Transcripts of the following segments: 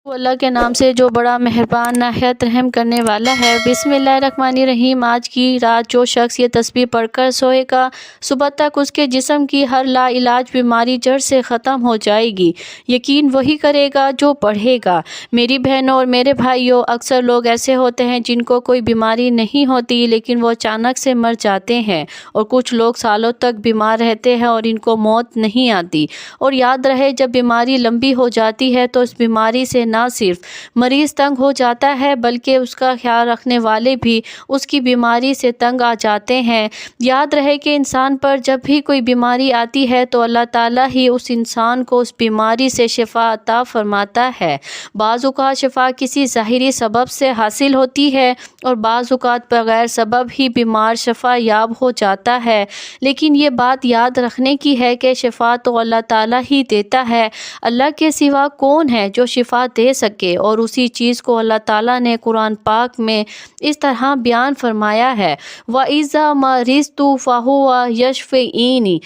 وہ اللہ کے نام سے جو بڑا مہربان نہایت رحم کرنے والا ہے۔ بسم اللہ الرحمن الرحیم۔ آج کی رات جو شخص یہ تسبیح پڑھ کر سوئے گا، صبح تک اس کے جسم کی ہر لا علاج بیماری جڑ سے ختم ہو جائے گی۔ یقین وہی کرے گا جو پڑھے گا۔ میری بہنوں اور میرے بھائیوں، اکثر لوگ ایسے ہوتے ہیں جن کو کوئی بیماری نہیں ہوتی لیکن وہ اچانک سے مر جاتے ہیں، اور کچھ لوگ سالوں تک بیمار رہتے ہیں اور ان کو موت نہیں آتی۔ اور یاد رہے، جب بیماری لمبی ہو جاتی ہے تو اس بیماری سے نہ صرف مریض تنگ ہو جاتا ہے بلکہ اس کا خیال رکھنے والے بھی اس کی بیماری سے تنگ آ جاتے ہیں۔ یاد رہے کہ انسان پر جب بھی کوئی بیماری آتی ہے تو اللہ تعالیٰ ہی اس انسان کو اس بیماری سے شفا عطا فرماتا ہے۔ بعض اوقات شفا کسی ظاہری سبب سے حاصل ہوتی ہے اور بعض اوقات بغیر سبب ہی بیمار شفا یاب ہو جاتا ہے، لیکن یہ بات یاد رکھنے کی ہے کہ شفا تو اللہ تعالیٰ ہی دیتا ہے۔ اللہ کے سوا کون ہے جو شفا دے سکے؟ اور اسی چیز کو اللہ تعالیٰ نے قرآن پاک میں اس طرح بیان فرمایا ہے، وَإِذَا مَرِضْتُ فَهُوَ يَشْفِينِ۔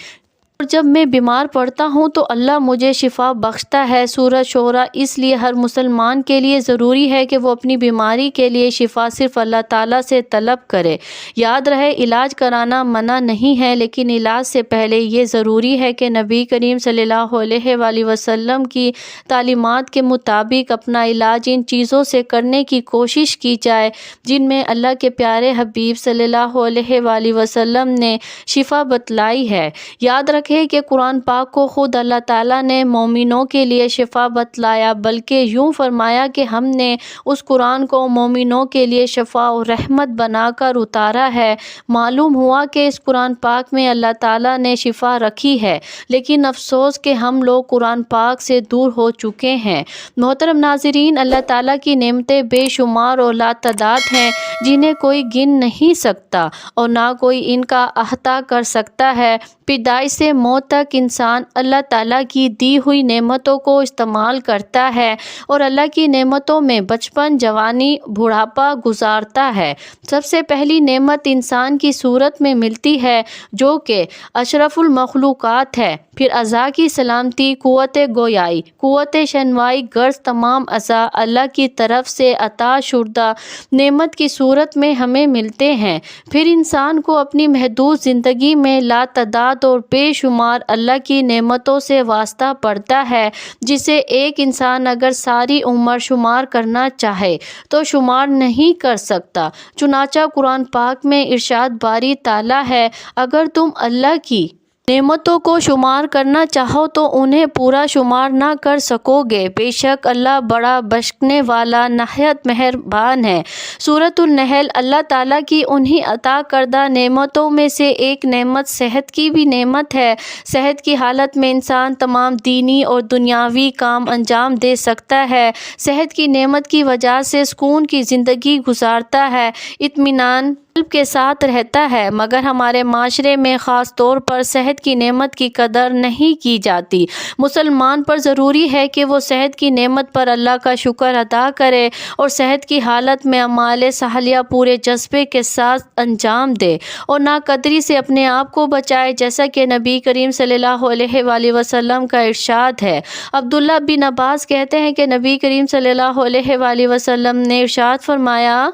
اور جب میں بیمار پڑتا ہوں تو اللہ مجھے شفا بخشتا ہے۔ سورۃ شعراء۔ اس لیے ہر مسلمان کے لیے ضروری ہے کہ وہ اپنی بیماری کے لیے شفا صرف اللہ تعالیٰ سے طلب کرے۔ یاد رہے، علاج کرانا منع نہیں ہے، لیکن علاج سے پہلے یہ ضروری ہے کہ نبی کریم صلی اللہ علیہ وآلہ وسلم کی تعلیمات کے مطابق اپنا علاج ان چیزوں سے کرنے کی کوشش کی جائے جن میں اللہ کے پیارے حبیب صلی اللہ علیہ وآلہ وسلم نے شفا بتلائی ہے۔ یاد رکھیں کہ قرآن پاک کو خود اللہ تعالیٰ نے مومنوں کے لیے شفا بتلایا، بلکہ یوں فرمایا کہ ہم نے اس قرآن کو مومنوں کے لیے شفا و رحمت بنا کر اتارا ہے۔ معلوم ہوا کہ اس قرآن پاک میں اللہ تعالیٰ نے شفا رکھی ہے، لیکن افسوس کہ ہم لوگ قرآن پاک سے دور ہو چکے ہیں۔ محترم ناظرین، اللہ تعالیٰ کی نعمتیں بے شمار اور لاتعداد ہیں جنہیں کوئی گن نہیں سکتا اور نہ کوئی ان کا احاطہ کر سکتا ہے۔ پیدائش سے موت تک انسان اللہ تعالیٰ کی دی ہوئی نعمتوں کو استعمال کرتا ہے اور اللہ کی نعمتوں میں بچپن، جوانی، بڑھاپا گزارتا ہے۔ سب سے پہلی نعمت انسان کی صورت میں ملتی ہے جو کہ اشرف المخلوقات ہے، پھر اعضاء کی سلامتی، قوت گویائی، قوت شنوائی، غرض تمام اعضاء اللہ کی طرف سے عطا شدہ نعمت کی صورت میں ہمیں ملتے ہیں۔ پھر انسان کو اپنی محدود زندگی میں لاتعداد اور بے شمار اللہ کی نعمتوں سے واسطہ پڑتا ہے، جسے ایک انسان اگر ساری عمر شمار کرنا چاہے تو شمار نہیں کر سکتا۔ چنانچہ قرآن پاک میں ارشاد باری تعالیٰ ہے، اگر تم اللہ کی نعمتوں کو شمار کرنا چاہو تو انہیں پورا شمار نہ کر سکو گے، بے شک اللہ بڑا بخشنے والا نہایت مہربان ہے۔ سورۃ النحل۔ اللہ تعالیٰ کی انہی عطا کردہ نعمتوں میں سے ایک نعمت صحت کی بھی نعمت ہے۔ صحت کی حالت میں انسان تمام دینی اور دنیاوی کام انجام دے سکتا ہے۔ صحت کی نعمت کی وجہ سے سکون کی زندگی گزارتا ہے، اطمینان قلب کے ساتھ رہتا ہے، مگر ہمارے معاشرے میں خاص طور پر صحت کی نعمت کی قدر نہیں کی جاتی۔ مسلمان پر ضروری ہے کہ وہ صحت کی نعمت پر اللہ کا شکر ادا کرے اور صحت کی حالت میں اعمال صالحہ پورے جذبے کے ساتھ انجام دے اور ناقدری سے اپنے آپ کو بچائے، جیسا کہ نبی کریم صلی اللہ علیہ وآلہ وسلم کا ارشاد ہے۔ عبداللہ بن عباس کہتے ہیں کہ نبی کریم صلی اللہ علیہ وآلہ وسلم نے ارشاد فرمایا،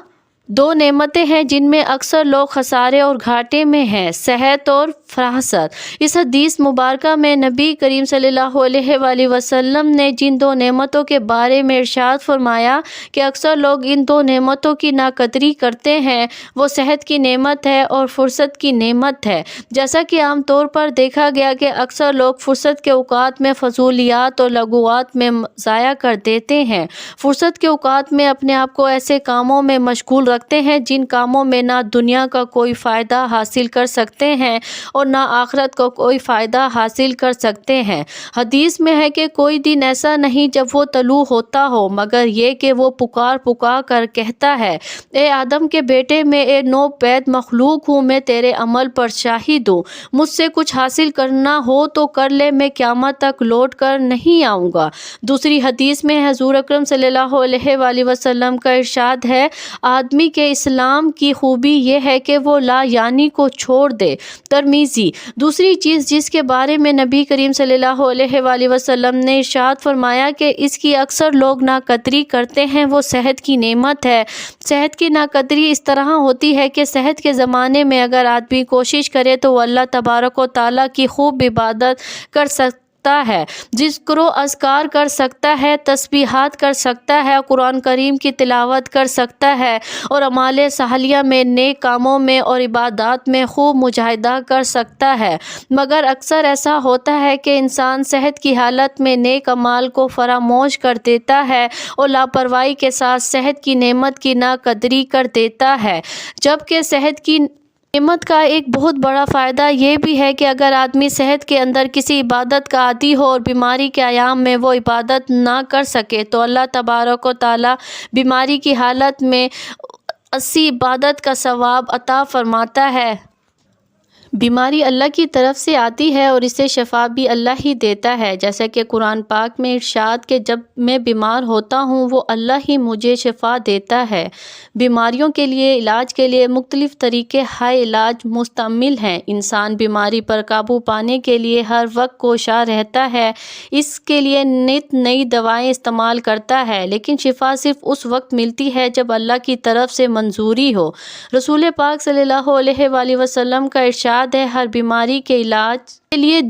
دو نعمتیں ہیں جن میں اکثر لوگ خسارے اور گھاٹے میں ہیں، صحت اور فراست۔ اس حدیث مبارکہ میں نبی کریم صلی اللہ علیہ وآلہ وسلم نے جن دو نعمتوں کے بارے میں ارشاد فرمایا کہ اکثر لوگ ان دو نعمتوں کی ناقدری کرتے ہیں، وہ صحت کی نعمت ہے اور فرصت کی نعمت ہے۔ جیسا کہ عام طور پر دیکھا گیا کہ اکثر لوگ فرصت کے اوقات میں فضولیات اور لغوات میں ضائع کر دیتے ہیں۔ فرصت کے اوقات میں اپنے آپ کو ایسے کاموں میں مشغول رکھتے ہیں جن کاموں میں نہ دنیا کا کوئی فائدہ حاصل کر سکتے ہیں اور نہ آخرت کو کوئی فائدہ حاصل کر سکتے ہیں۔ حدیث میں ہے کہ کوئی دن ایسا نہیں جب وہ طلوع ہوتا ہو مگر یہ کہ وہ پکار پکار کر کہتا ہے، اے آدم کے بیٹے، میں ایک نو پید مخلوق ہوں، میں تیرے عمل پر شاہد ہوں، مجھ سے کچھ حاصل کرنا ہو تو کر لے، میں قیامت تک لوٹ کر نہیں آؤں گا۔ دوسری حدیث میں حضور اکرم صلی اللہ علیہ وآلہ وسلم کا ارشاد ہے، آدمی آدمی کے اسلام کی خوبی یہ ہے کہ وہ لا یعنی کو چھوڑ دے۔ ترمذی۔ دوسری چیز جس کے بارے میں نبی کریم صلی اللہ علیہ وآلہ وسلم نے ارشاد فرمایا کہ اس کی اکثر لوگ ناقدری کرتے ہیں، وہ صحت کی نعمت ہے۔ صحت کی ناقدری اس طرح ہوتی ہے کہ صحت کے زمانے میں اگر آدمی کوشش کرے تو وہ اللہ تبارک و تعالیٰ کی خوب عبادت کر سکتا ہے، ذکر و اذکار کر سکتا ہے، تسبیحات کر سکتا ہے، قرآن کریم کی تلاوت کر سکتا ہے اور اعمال صالحہ میں، نیک کاموں میں اور عبادات میں خوب مجاہدہ کر سکتا ہے۔ مگر اکثر ایسا ہوتا ہے کہ انسان صحت کی حالت میں نیک اعمال کو فراموش کر دیتا ہے اور لاپرواہی کے ساتھ صحت کی نعمت کی ناقدری کر دیتا ہے، جبکہ صحت کی نعمت کا ایک بہت بڑا فائدہ یہ بھی ہے کہ اگر آدمی صحت کے اندر کسی عبادت کا عادی ہو اور بیماری کے ایام میں وہ عبادت نہ کر سکے تو اللہ تبارک و تعالیٰ بیماری کی حالت میں اسی عبادت کا ثواب عطا فرماتا ہے۔ بیماری اللہ کی طرف سے آتی ہے اور اسے شفا بھی اللہ ہی دیتا ہے، جیسا کہ قرآن پاک میں ارشاد کہ جب میں بیمار ہوتا ہوں وہ اللہ ہی مجھے شفا دیتا ہے۔ بیماریوں کے لیے علاج کے لیے مختلف طریقے ہائے علاج مستعمل ہیں۔ انسان بیماری پر قابو پانے کے لیے ہر وقت کوشاں رہتا ہے، اس کے لیے نت نئی دوائیں استعمال کرتا ہے، لیکن شفا صرف اس وقت ملتی ہے جب اللہ کی طرف سے منظوری ہو۔ رسول پاک صلی اللہ علیہ وآلہ وسلم کا ارشاد ہے، ہر بیماری کے علاج کے لیے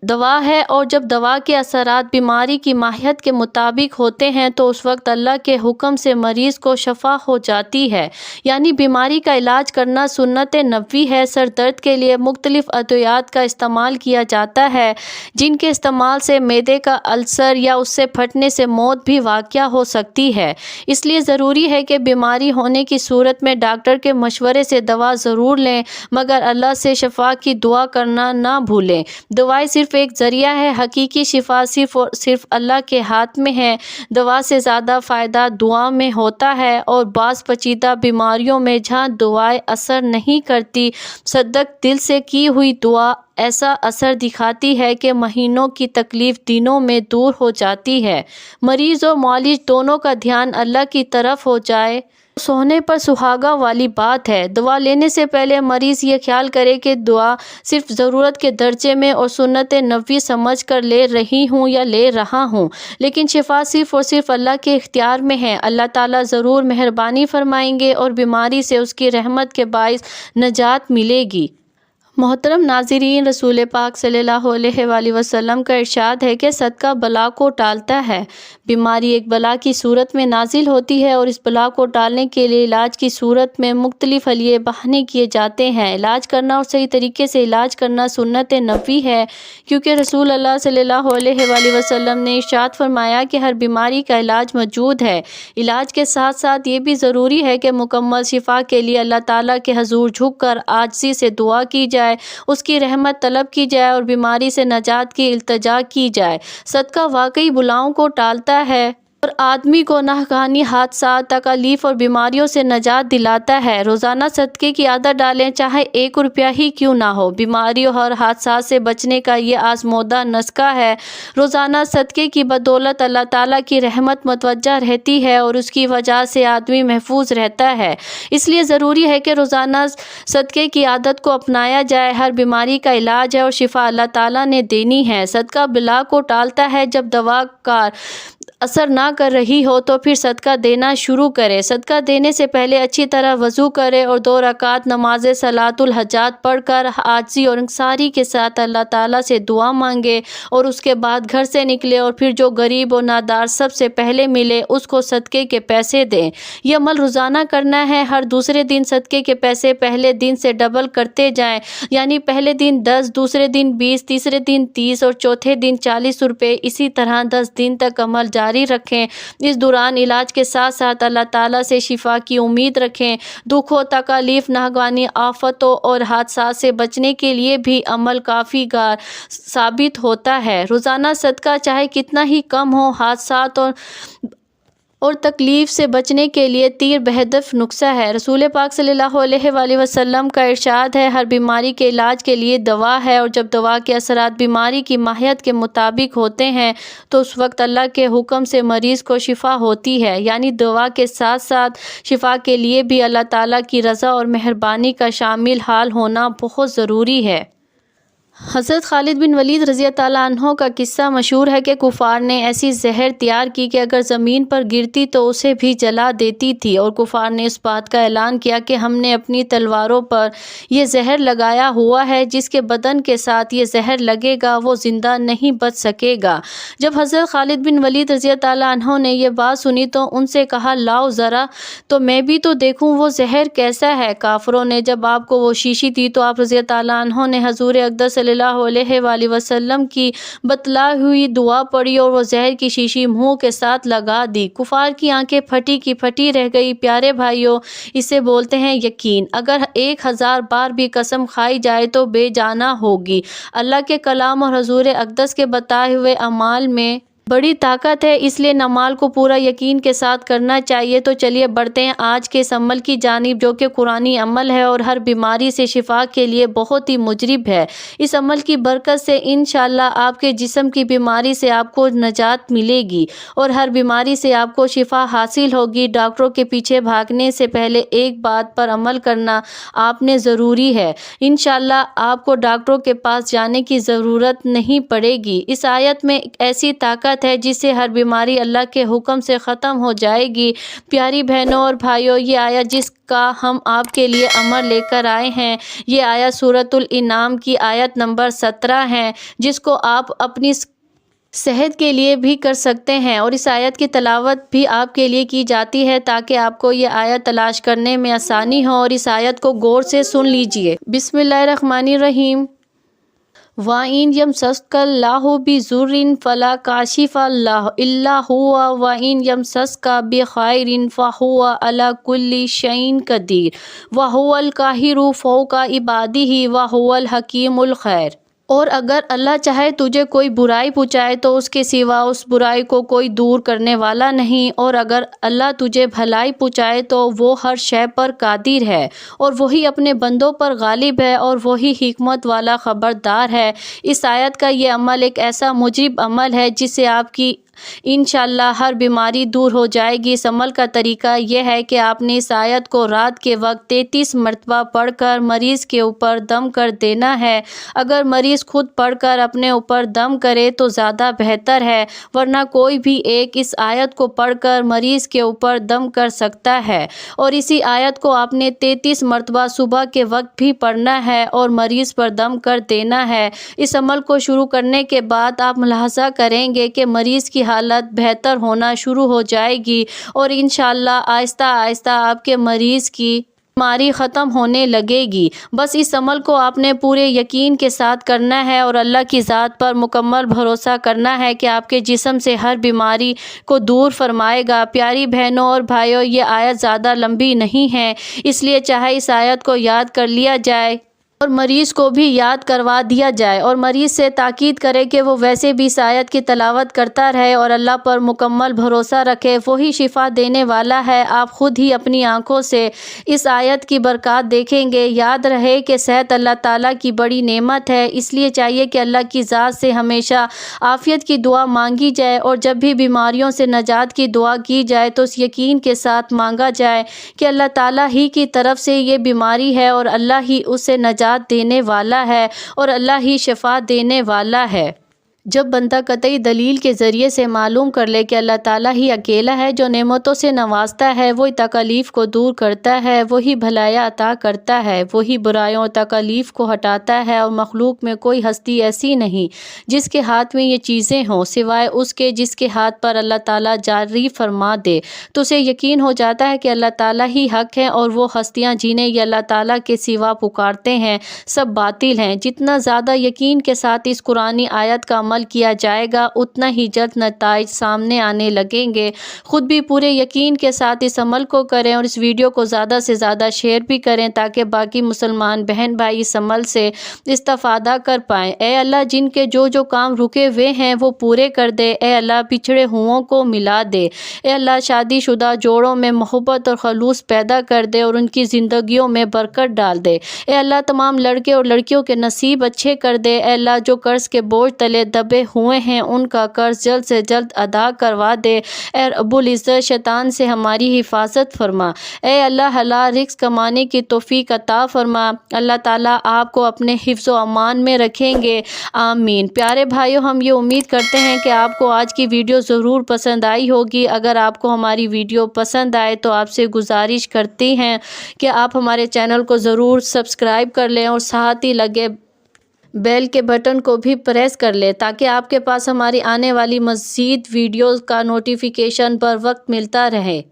دوا ہے، اور جب دوا کے اثرات بیماری کی ماہیت کے مطابق ہوتے ہیں تو اس وقت اللہ کے حکم سے مریض کو شفا ہو جاتی ہے۔ یعنی بیماری کا علاج کرنا سنت نبوی ہے۔ سر درد کے لیے مختلف ادویات کا استعمال کیا جاتا ہے، جن کے استعمال سے معدے کا السر یا اس سے پھٹنے سے موت بھی واقع ہو سکتی ہے۔ اس لیے ضروری ہے کہ بیماری ہونے کی صورت میں ڈاکٹر کے مشورے سے دوا ضرور لیں، مگر اللہ سے شفا کی دعا کرنا نہ بھولیں۔ دوائیں صرف ایک ذریعہ ہے، حقیقی شفا صرف اللہ کے ہاتھ میں ہے۔ دوا سے زیادہ فائدہ دعا میں ہوتا ہے، اور بعض پیچیدہ بیماریوں میں جہاں دعائیں اثر نہیں کرتی، صدق دل سے کی ہوئی دعا ایسا اثر دکھاتی ہے کہ مہینوں کی تکلیف دنوں میں دور ہو جاتی ہے۔ مریض اور معالج دونوں کا دھیان اللہ کی طرف ہو جائے سونے پر سہاگا والی بات ہے۔ دوا لینے سے پہلے مریض یہ خیال کرے کہ دعا صرف ضرورت کے درجے میں اور سنت نبوی سمجھ کر لے رہی ہوں یا لے رہا ہوں، لیکن شفا صرف اور صرف اللہ کے اختیار میں ہے۔ اللہ تعالیٰ ضرور مہربانی فرمائیں گے اور بیماری سے اس کی رحمت کے باعث نجات ملے گی۔ محترم ناظرین، رسول پاک صلی اللہ علیہ وآلہ وسلم کا ارشاد ہے کہ صدقہ بلا کو ٹالتا ہے۔ بیماری ایک بلا کی صورت میں نازل ہوتی ہے اور اس بلا کو ٹالنے کے لیے علاج کی صورت میں مختلف حلیے بہانے کیے جاتے ہیں۔ علاج کرنا اور صحیح طریقے سے علاج کرنا سنت نبوی ہے، کیونکہ رسول اللہ صلی اللہ علیہ وآلہ وسلم نے ارشاد فرمایا کہ ہر بیماری کا علاج موجود ہے۔ علاج کے ساتھ ساتھ یہ بھی ضروری ہے کہ مکمل شفا کے لیے اللہ تعالیٰ کے حضور جھک کر عاجزی سے دعا کی جائے، اس کی رحمت طلب کی جائے اور بیماری سے نجات کی التجا کی جائے۔ صدقہ واقعی بلاؤں کو ٹالتا ہے اور آدمی کو ناگہانی حادثات، تکالیف اور بیماریوں سے نجات دلاتا ہے۔ روزانہ صدقے کی عادت ڈالیں، چاہے 1 روپیہ ہی کیوں نہ ہو۔ بیماریوں اور حادثات سے بچنے کا یہ آزمودہ نسخہ ہے۔ روزانہ صدقے کی بدولت اللہ تعالیٰ کی رحمت متوجہ رہتی ہے اور اس کی وجہ سے آدمی محفوظ رہتا ہے۔ اس لیے ضروری ہے کہ روزانہ صدقے کی عادت کو اپنایا جائے۔ ہر بیماری کا علاج ہے اور شفا اللہ تعالیٰ نے دینی ہے۔ صدقہ بلا کو ٹالتا ہے۔ جب دوا کار اثر نہ کر رہی ہو تو پھر صدقہ دینا شروع کرے۔ صدقہ دینے سے پہلے اچھی طرح وضو کرے اور 2 رکعت نماز صلاۃ الحاجات پڑھ کر عاجزی اور انکساری کے ساتھ اللہ تعالیٰ سے دعا مانگے، اور اس کے بعد گھر سے نکلے اور پھر جو غریب اور نادار سب سے پہلے ملے اس کو صدقے کے پیسے دیں۔ یہ عمل روزانہ کرنا ہے۔ ہر دوسرے دن صدقے کے پیسے پہلے دن سے ڈبل کرتے جائیں، یعنی پہلے دن 10، دوسرے دن 20، تیسرے دن 30 اور چوتھے دن 40 روپے، اسی طرح 10 دن تک عمل جاری رکھیں۔ اس دوران علاج کے ساتھ ساتھ اللہ تعالیٰ سے شفا کی امید رکھیں۔ دکھوں، تکالیف، ناگہانی آفتوں اور حادثات سے بچنے کے لیے بھی عمل کافی گار ثابت ہوتا ہے۔ روزانہ صدقہ چاہے کتنا ہی کم ہو، حادثات اور تکلیف سے بچنے کے لیے تیر بہدف نسخہ ہے۔ رسول پاک صلی اللہ علیہ وآلہ وسلم کا ارشاد ہے، ہر بیماری کے علاج کے لیے دوا ہے، اور جب دوا کے اثرات بیماری کی ماہیت کے مطابق ہوتے ہیں تو اس وقت اللہ کے حکم سے مریض کو شفا ہوتی ہے۔ یعنی دوا کے ساتھ ساتھ شفا کے لیے بھی اللہ تعالیٰ کی رضا اور مہربانی کا شامل حال ہونا بہت ضروری ہے۔ حضرت خالد بن ولید رضی اللہ عنہ کا قصہ مشہور ہے کہ کفار نے ایسی زہر تیار کی کہ اگر زمین پر گرتی تو اسے بھی جلا دیتی تھی، اور کفار نے اس بات کا اعلان کیا کہ ہم نے اپنی تلواروں پر یہ زہر لگایا ہوا ہے، جس کے بدن کے ساتھ یہ زہر لگے گا وہ زندہ نہیں بچ سکے گا۔ جب حضرت خالد بن ولید رضی اللہ عنہ نے یہ بات سنی تو ان سے کہا، لاؤ ذرا تو میں بھی تو دیکھوں وہ زہر کیسا ہے۔ کافروں نے جب آپ کو وہ شیشی دی تو آپ رضی اللہ عنہ نے حضور اقدس صلی اللہ علیہ وآلہ وسلم کی بتلائی ہوئی دعا پڑھی اور وہ زہر کی شیشی منہ کے ساتھ لگا دی۔ کفار کی آنکھیں پھٹی کی پھٹی رہ گئی۔ پیارے بھائیوں، اسے بولتے ہیں یقین۔ اگر 1000 بار بھی قسم کھائی جائے تو بے جانا ہوگی۔ اللہ کے کلام اور حضور اقدس کے بتائے ہوئے اعمال میں بڑی طاقت ہے، اس لیے ان اعمال کو پورا یقین کے ساتھ کرنا چاہیے۔ تو چلیے بڑھتے ہیں آج کے اس عمل کی جانب جو کہ قرآنی عمل ہے اور ہر بیماری سے شفا کے لیے بہت ہی مجرب ہے۔ اس عمل کی برکت سے انشاءاللہ آپ کے جسم کی بیماری سے آپ کو نجات ملے گی اور ہر بیماری سے آپ کو شفا حاصل ہوگی۔ ڈاکٹروں کے پیچھے بھاگنے سے پہلے ایک بات پر عمل کرنا آپ نے ضروری ہے۔ انشاءاللہ آپ کو ڈاکٹروں کے پاس جانے کی ضرورت نہیں پڑے گی۔ اس آیت میں ایک ایسی طاقت ہے جس سے ہر بیماری اللہ کے حکم سے ختم ہو جائے گی۔ پیاری بہنوں اور بھائیوں، یہ آیت جس کا ہم آپ کے لیے امر لے کر آئے ہیں، یہ آیت سورۃ الانعام کی آیت نمبر 17 ہے، جس کو آپ اپنی صحت کے لیے بھی کر سکتے ہیں، اور اس آیت کی تلاوت بھی آپ کے لیے کی جاتی ہے تاکہ آپ کو یہ آیت تلاش کرنے میں آسانی ہو، اور اس آیت کو غور سے سن لیجئے۔ بسم اللہ الرحمن الرحیم۔ وَإِنْ يَمْسَسْكَ اللَّهُ بِضُرٍّ فَلَا كَاشِفَ لَهُ إِلَّا هُوَ وَإِنْ يَمْسَسْكَ بِخَيْرٍ فَهُوَ عَلَى كُلِّ شَيْءٍ قَدِيرٌ وَهُوَ الْقَاهِرُ فَوْقَ عِبَادِهِ وَهُوَ الْحَكِيمُ الْخَبِيرُ۔ اور اگر اللہ چاہے تجھے کوئی برائی پہنچائے تو اس کے سوا اس برائی کو کوئی دور کرنے والا نہیں، اور اگر اللہ تجھے بھلائی پہنچائے تو وہ ہر شے پر قادر ہے، اور وہی اپنے بندوں پر غالب ہے، اور وہی حکمت والا خبردار ہے۔ اس آیت کا یہ عمل ایک ایسا مجرب عمل ہے جس سے آپ کی انشاءاللہ ہر بیماری دور ہو جائے گی۔ اس عمل کا طریقہ یہ ہے کہ آپ نے اس آیت کو رات کے وقت 33 مرتبہ پڑھ کر مریض کے اوپر دم کر دینا ہے۔ اگر مریض خود پڑھ کر اپنے اوپر دم کرے تو زیادہ بہتر ہے، ورنہ کوئی بھی ایک اس آیت کو پڑھ کر مریض کے اوپر دم کر سکتا ہے، اور اسی آیت کو آپ نے 33 مرتبہ صبح کے وقت بھی پڑھنا ہے اور مریض پر دم کر دینا ہے۔ اس عمل کو شروع کرنے کے بعد آپ ملاحظہ کریں گے کہ مریض کی حالت بہتر ہونا شروع ہو جائے گی، اور انشاءاللہ آہستہ آہستہ آپ کے مریض کی بیماری ختم ہونے لگے گی۔ بس اس عمل کو آپ نے پورے یقین کے ساتھ کرنا ہے اور اللہ کی ذات پر مکمل بھروسہ کرنا ہے کہ آپ کے جسم سے ہر بیماری کو دور فرمائے گا۔ پیاری بہنوں اور بھائیوں، یہ آیت زیادہ لمبی نہیں ہے، اس لیے چاہے اس آیت کو یاد کر لیا جائے اور مریض کو بھی یاد کروا دیا جائے، اور مریض سے تاکید کرے کہ وہ ویسے بھی اس آیت کی تلاوت کرتا رہے اور اللہ پر مکمل بھروسہ رکھے، وہی شفا دینے والا ہے۔ آپ خود ہی اپنی آنکھوں سے اس آیت کی برکات دیکھیں گے۔ یاد رہے کہ صحت اللہ تعالیٰ کی بڑی نعمت ہے، اس لیے چاہیے کہ اللہ کی ذات سے ہمیشہ عافیت کی دعا مانگی جائے، اور جب بھی بیماریوں سے نجات کی دعا کی جائے تو اس یقین کے ساتھ مانگا جائے کہ اللہ تعالیٰ ہی کی طرف سے یہ بیماری ہے اور اللہ ہی اسے نجات دینے والا ہے اور اللہ ہی شفا دینے والا ہے۔ جب بندہ قطعی دلیل کے ذریعے سے معلوم کر لے کہ اللہ تعالیٰ ہی اکیلا ہے جو نعمتوں سے نوازتا ہے، وہی تکالیف کو دور کرتا ہے، وہی بھلائیاں عطا کرتا ہے، وہی برائیوں اور تکالیف کو ہٹاتا ہے، اور مخلوق میں کوئی ہستی ایسی نہیں جس کے ہاتھ میں یہ چیزیں ہوں سوائے اس کے جس کے ہاتھ پر اللہ تعالیٰ جاری فرما دے، تو اسے یقین ہو جاتا ہے کہ اللہ تعالیٰ ہی حق ہے، اور وہ ہستیاں جنہیں یہ اللہ تعالیٰ کے سوا پکارتے ہیں سب باطل ہیں۔ جتنا زیادہ یقین کے ساتھ اس قرآنی آیت کا عمل عمل کیا جائے گا اتنا ہی جلد نتائج سامنے آنے لگیں گے۔ خود بھی پورے یقین کے ساتھ اس عمل کو کریں اور اس ویڈیو کو زیادہ سے زیادہ شیئر بھی کریں تاکہ باقی مسلمان بہن بھائی اس عمل سے استفادہ کر پائیں۔ اے اللہ، جن کے جو کام رکے ہوئے ہیں وہ پورے کر دے۔ اے اللہ، بچھڑے ہوں کو ملا دے۔ اے اللہ، شادی شدہ جوڑوں میں محبت اور خلوص پیدا کر دے اور ان کی زندگیوں میں برکت ڈال دے۔ اے اللہ، تمام لڑکے اور لڑکیوں کے نصیب اچھے کر دے۔ اے اللہ، جو قرض کے بوجھ تلے دبے ہوئے ہیں ان کا قرض جلد سے جلد ادا کروا دے۔ اے رب العزت، شیطان سے ہماری حفاظت فرما۔ اے اللہ، حلال رزق کمانے کی توفیق عطا فرما۔ اللہ تعالیٰ آپ کو اپنے حفظ و امان میں رکھیں گے، آمین۔ پیارے بھائیوں، ہم یہ امید کرتے ہیں کہ آپ کو آج کی ویڈیو ضرور پسند آئی ہوگی۔ اگر آپ کو ہماری ویڈیو پسند آئے تو آپ سے گزارش کرتی ہیں کہ آپ ہمارے چینل کو ضرور سبسکرائب کر لیں اور ساتھ ہی لگے بیل کے بٹن کو بھی پریس کر لیں تاکہ آپ کے پاس ہماری آنے والی مزید ویڈیوز کا نوٹیفیکیشن پر وقت ملتا رہے۔